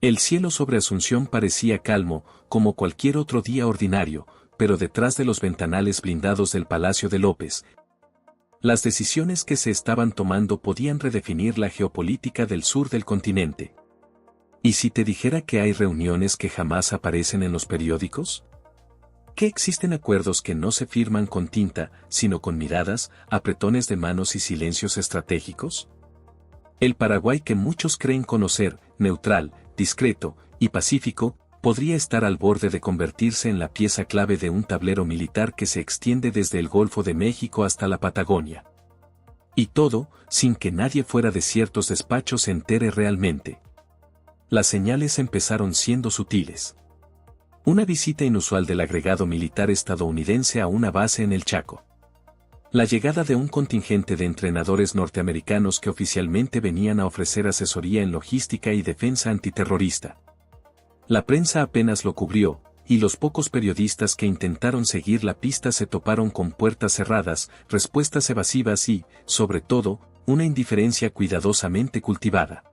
El cielo sobre Asunción parecía calmo, como cualquier otro día ordinario, pero detrás de los ventanales blindados del Palacio de López, las decisiones que se estaban tomando podían redefinir la geopolítica del sur del continente. ¿Y si te dijera que hay reuniones que jamás aparecen en los periódicos? ¿Que existen acuerdos que no se firman con tinta, sino con miradas, apretones de manos y silencios estratégicos? El Paraguay que muchos creen conocer, neutral, discreto y pacífico, podría estar al borde de convertirse en la pieza clave de un tablero militar que se extiende desde el Golfo de México hasta la Patagonia. Y todo, sin que nadie fuera de ciertos despachos se entere realmente. Las señales empezaron siendo sutiles. Una visita inusual del agregado militar estadounidense a una base en el Chaco. La llegada de un contingente de entrenadores norteamericanos que oficialmente venían a ofrecer asesoría en logística y defensa antiterrorista. La prensa apenas lo cubrió, y los pocos periodistas que intentaron seguir la pista se toparon con puertas cerradas, respuestas evasivas y, sobre todo, una indiferencia cuidadosamente cultivada.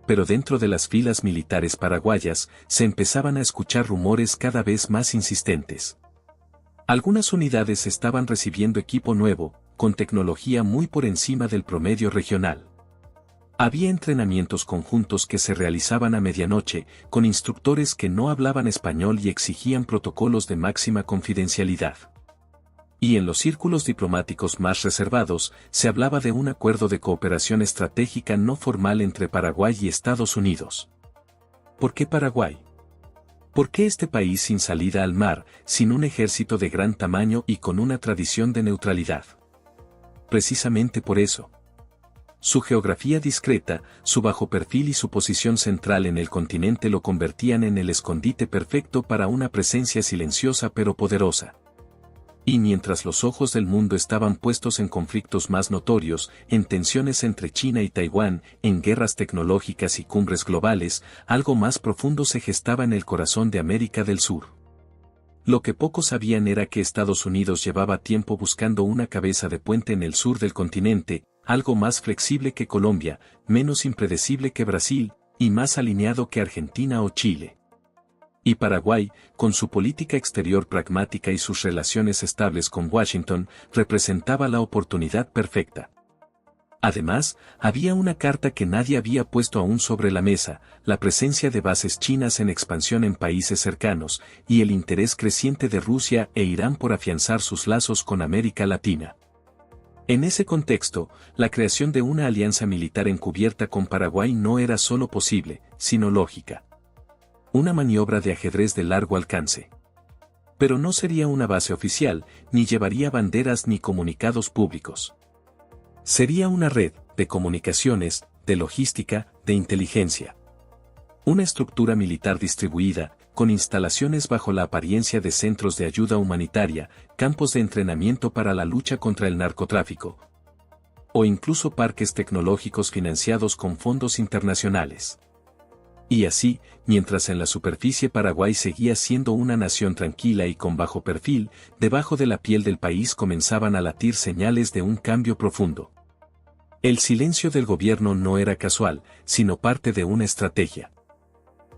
Pero dentro de las filas militares paraguayas, se empezaban a escuchar rumores cada vez más insistentes. Algunas unidades estaban recibiendo equipo nuevo, con tecnología muy por encima del promedio regional. Había entrenamientos conjuntos que se realizaban a medianoche, con instructores que no hablaban español y exigían protocolos de máxima confidencialidad. Y en los círculos diplomáticos más reservados, se hablaba de un acuerdo de cooperación estratégica no formal entre Paraguay y Estados Unidos. ¿Por qué Paraguay? ¿Por qué este país sin salida al mar, sin un ejército de gran tamaño y con una tradición de neutralidad? Precisamente por eso. Su geografía discreta, su bajo perfil y su posición central en el continente lo convertían en el escondite perfecto para una presencia silenciosa pero poderosa. Y mientras los ojos del mundo estaban puestos en conflictos más notorios, en tensiones entre China y Taiwán, en guerras tecnológicas y cumbres globales, algo más profundo se gestaba en el corazón de América del Sur. Lo que pocos sabían era que Estados Unidos llevaba tiempo buscando una cabeza de puente en el sur del continente, algo más flexible que Colombia, menos impredecible que Brasil, y más alineado que Argentina o Chile. Y Paraguay, con su política exterior pragmática y sus relaciones estables con Washington, representaba la oportunidad perfecta. Además, había una carta que nadie había puesto aún sobre la mesa, la presencia de bases chinas en expansión en países cercanos, y el interés creciente de Rusia e Irán por afianzar sus lazos con América Latina. En ese contexto, la creación de una alianza militar encubierta con Paraguay no era solo posible, sino lógica. Una maniobra de ajedrez de largo alcance. Pero no sería una base oficial, ni llevaría banderas ni comunicados públicos. Sería una red de comunicaciones, de logística, de inteligencia. Una estructura militar distribuida, con instalaciones bajo la apariencia de centros de ayuda humanitaria, campos de entrenamiento para la lucha contra el narcotráfico, o incluso parques tecnológicos financiados con fondos internacionales. Y así, mientras en la superficie Paraguay seguía siendo una nación tranquila y con bajo perfil, debajo de la piel del país comenzaban a latir señales de un cambio profundo. El silencio del gobierno no era casual, sino parte de una estrategia.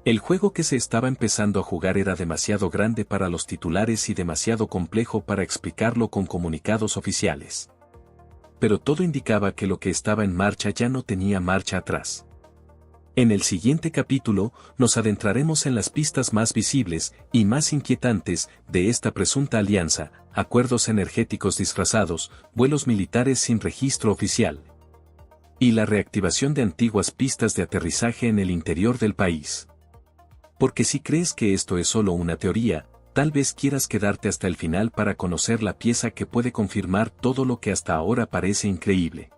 El juego que se estaba empezando a jugar era demasiado grande para los titulares y demasiado complejo para explicarlo con comunicados oficiales. Pero todo indicaba que lo que estaba en marcha ya no tenía marcha atrás. En el siguiente capítulo, nos adentraremos en las pistas más visibles y más inquietantes de esta presunta alianza, acuerdos energéticos disfrazados, vuelos militares sin registro oficial, y la reactivación de antiguas pistas de aterrizaje en el interior del país. Porque si crees que esto es solo una teoría, tal vez quieras quedarte hasta el final para conocer la pieza que puede confirmar todo lo que hasta ahora parece increíble.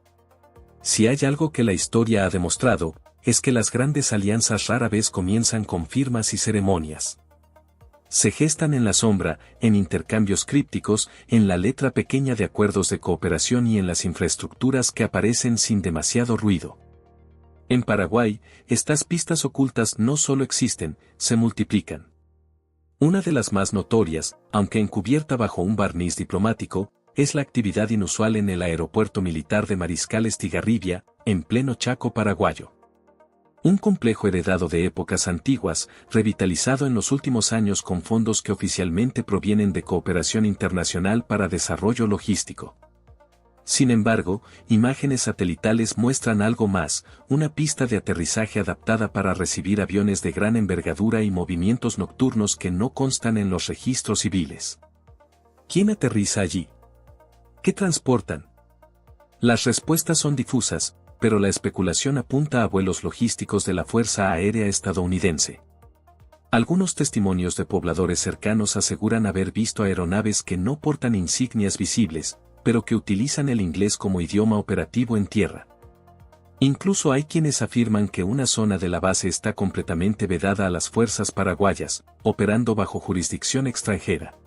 Si hay algo que la historia ha demostrado, es que las grandes alianzas rara vez comienzan con firmas y ceremonias. Se gestan en la sombra, en intercambios crípticos, en la letra pequeña de acuerdos de cooperación y en las infraestructuras que aparecen sin demasiado ruido. En Paraguay, estas pistas ocultas no solo existen, se multiplican. Una de las más notorias, aunque encubierta bajo un barniz diplomático, es la actividad inusual en el aeropuerto militar de Mariscal Estigarribia, en pleno Chaco paraguayo. Un complejo heredado de épocas antiguas, revitalizado en los últimos años con fondos que oficialmente provienen de cooperación internacional para desarrollo logístico. Sin embargo, imágenes satelitales muestran algo más, una pista de aterrizaje adaptada para recibir aviones de gran envergadura y movimientos nocturnos que no constan en los registros civiles. ¿Quién aterriza allí? ¿Qué transportan? Las respuestas son difusas, pero la especulación apunta a vuelos logísticos de la Fuerza Aérea estadounidense. Algunos testimonios de pobladores cercanos aseguran haber visto aeronaves que no portan insignias visibles, pero que utilizan el inglés como idioma operativo en tierra. Incluso hay quienes afirman que una zona de la base está completamente vedada a las fuerzas paraguayas, operando bajo jurisdicción extranjera.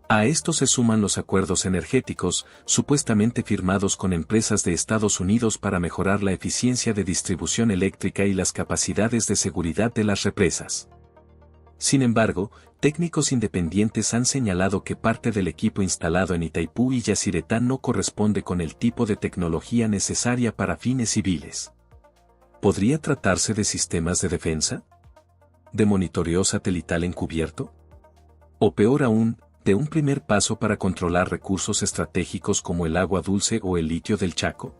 A esto se suman los acuerdos energéticos, supuestamente firmados con empresas de Estados Unidos para mejorar la eficiencia de distribución eléctrica y las capacidades de seguridad de las represas. Sin embargo, técnicos independientes han señalado que parte del equipo instalado en Itaipú y Yacyretá no corresponde con el tipo de tecnología necesaria para fines civiles. ¿Podría tratarse de sistemas de defensa? ¿De monitoreo satelital encubierto? O peor aún, de un primer paso para controlar recursos estratégicos como el agua dulce o el litio del Chaco?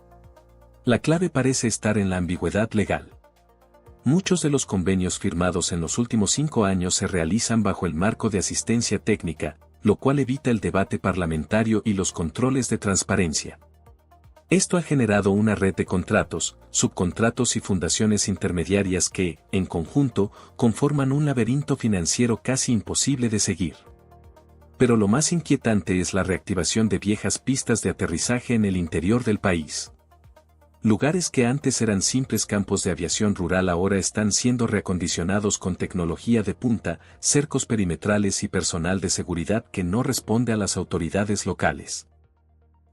La clave parece estar en la ambigüedad legal. Muchos de los convenios firmados en los últimos 5 años se realizan bajo el marco de asistencia técnica, lo cual evita el debate parlamentario y los controles de transparencia. Esto ha generado una red de contratos, subcontratos y fundaciones intermediarias que, en conjunto, conforman un laberinto financiero casi imposible de seguir. Pero lo más inquietante es la reactivación de viejas pistas de aterrizaje en el interior del país. Lugares que antes eran simples campos de aviación rural ahora están siendo reacondicionados con tecnología de punta, cercos perimetrales y personal de seguridad que no responde a las autoridades locales.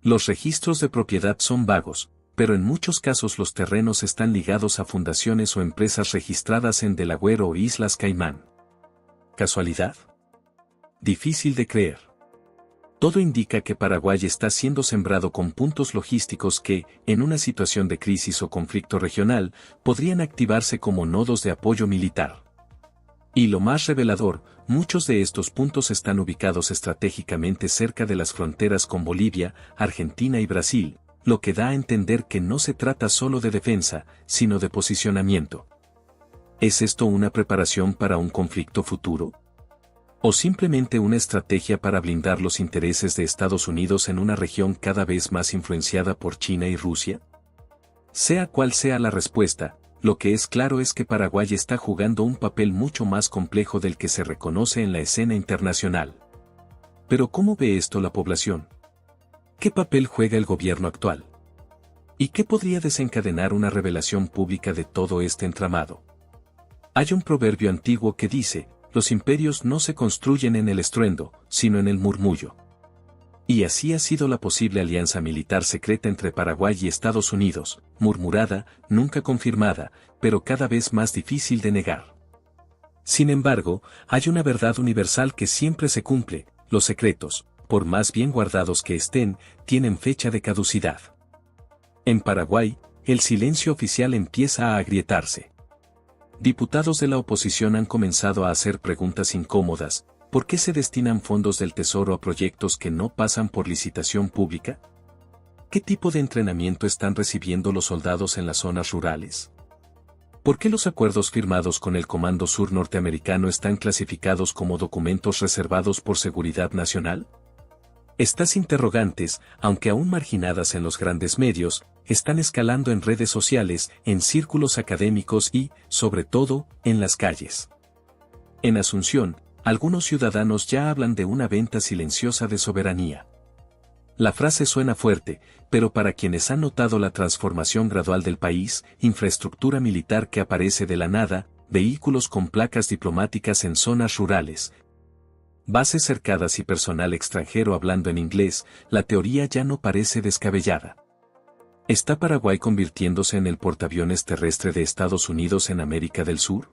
Los registros de propiedad son vagos, pero en muchos casos los terrenos están ligados a fundaciones o empresas registradas en Delaware o Islas Caimán. ¿Casualidad? Difícil de creer. Todo indica que Paraguay está siendo sembrado con puntos logísticos que, en una situación de crisis o conflicto regional, podrían activarse como nodos de apoyo militar. Y lo más revelador, muchos de estos puntos están ubicados estratégicamente cerca de las fronteras con Bolivia, Argentina y Brasil, lo que da a entender que no se trata solo de defensa, sino de posicionamiento. ¿Es esto una preparación para un conflicto futuro? ¿O simplemente una estrategia para blindar los intereses de Estados Unidos en una región cada vez más influenciada por China y Rusia? Sea cual sea la respuesta, lo que es claro es que Paraguay está jugando un papel mucho más complejo del que se reconoce en la escena internacional. Pero ¿cómo ve esto la población? ¿Qué papel juega el gobierno actual? ¿Y qué podría desencadenar una revelación pública de todo este entramado? Hay un proverbio antiguo que dice: los imperios no se construyen en el estruendo, sino en el murmullo. Y así ha sido la posible alianza militar secreta entre Paraguay y Estados Unidos, murmurada, nunca confirmada, pero cada vez más difícil de negar. Sin embargo, hay una verdad universal que siempre se cumple: los secretos, por más bien guardados que estén, tienen fecha de caducidad. En Paraguay, el silencio oficial empieza a agrietarse. Diputados de la oposición han comenzado a hacer preguntas incómodas: ¿por qué se destinan fondos del Tesoro a proyectos que no pasan por licitación pública? ¿Qué tipo de entrenamiento están recibiendo los soldados en las zonas rurales? ¿Por qué los acuerdos firmados con el Comando Sur norteamericano están clasificados como documentos reservados por seguridad nacional? Estas interrogantes, aunque aún marginadas en los grandes medios, están escalando en redes sociales, en círculos académicos y, sobre todo, en las calles. En Asunción, algunos ciudadanos ya hablan de una venta silenciosa de soberanía. La frase suena fuerte, pero para quienes han notado la transformación gradual del país, infraestructura militar que aparece de la nada, vehículos con placas diplomáticas en zonas rurales, bases cercadas y personal extranjero hablando en inglés, la teoría ya no parece descabellada. ¿Está Paraguay convirtiéndose en el portaaviones terrestre de Estados Unidos en América del Sur?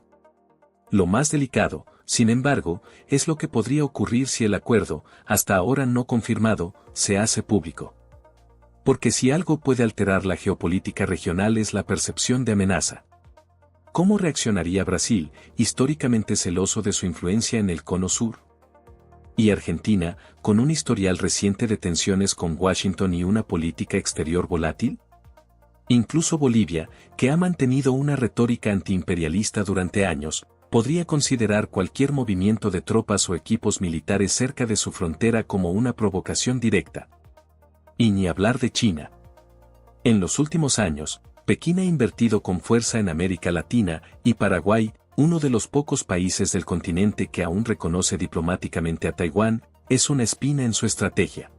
Lo más delicado, sin embargo, es lo que podría ocurrir si el acuerdo, hasta ahora no confirmado, se hace público. Porque si algo puede alterar la geopolítica regional es la percepción de amenaza. ¿Cómo reaccionaría Brasil, históricamente celoso de su influencia en el Cono Sur? Y Argentina, con un historial reciente de tensiones con Washington y una política exterior volátil? Incluso Bolivia, que ha mantenido una retórica antiimperialista durante años, podría considerar cualquier movimiento de tropas o equipos militares cerca de su frontera como una provocación directa. Y ni hablar de China. En los últimos años, Pekín ha invertido con fuerza en América Latina y Paraguay, uno de los pocos países del continente que aún reconoce diplomáticamente a Taiwán, es una espina en su estrategia.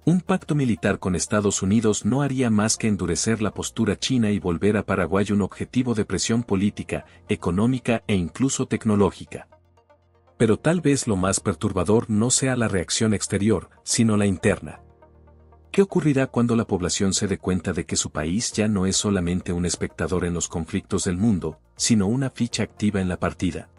Un pacto militar con Estados Unidos no haría más que endurecer la postura china y volver a Paraguay un objetivo de presión política, económica e incluso tecnológica. Pero tal vez lo más perturbador no sea la reacción exterior, sino la interna. ¿Qué ocurrirá cuando la población se dé cuenta de que su país ya no es solamente un espectador en los conflictos del mundo, sino una ficha activa en la partida?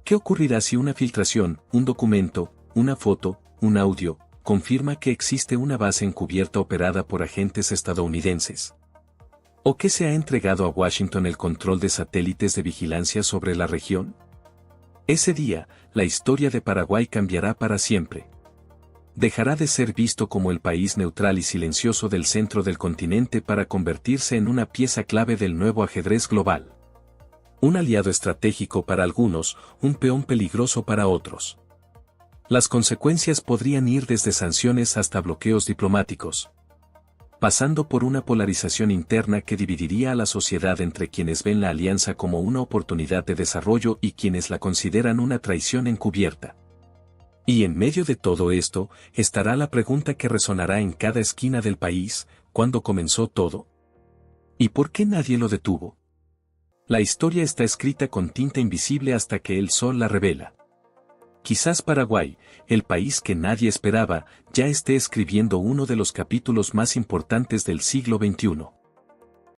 ¿Qué ocurrirá si una filtración, un documento, una foto, un audio, confirma que existe una base encubierta operada por agentes estadounidenses? ¿O que se ha entregado a Washington el control de satélites de vigilancia sobre la región? Ese día, la historia de Paraguay cambiará para siempre. Dejará de ser visto como el país neutral y silencioso del centro del continente para convertirse en una pieza clave del nuevo ajedrez global. Un aliado estratégico para algunos, un peón peligroso para otros. Las consecuencias podrían ir desde sanciones hasta bloqueos diplomáticos, pasando por una polarización interna que dividiría a la sociedad entre quienes ven la alianza como una oportunidad de desarrollo y quienes la consideran una traición encubierta. Y en medio de todo esto, estará la pregunta que resonará en cada esquina del país: ¿cuándo comenzó todo? ¿Y por qué nadie lo detuvo? La historia está escrita con tinta invisible hasta que el sol la revela. Quizás Paraguay, el país que nadie esperaba, ya esté escribiendo uno de los capítulos más importantes del siglo XXI.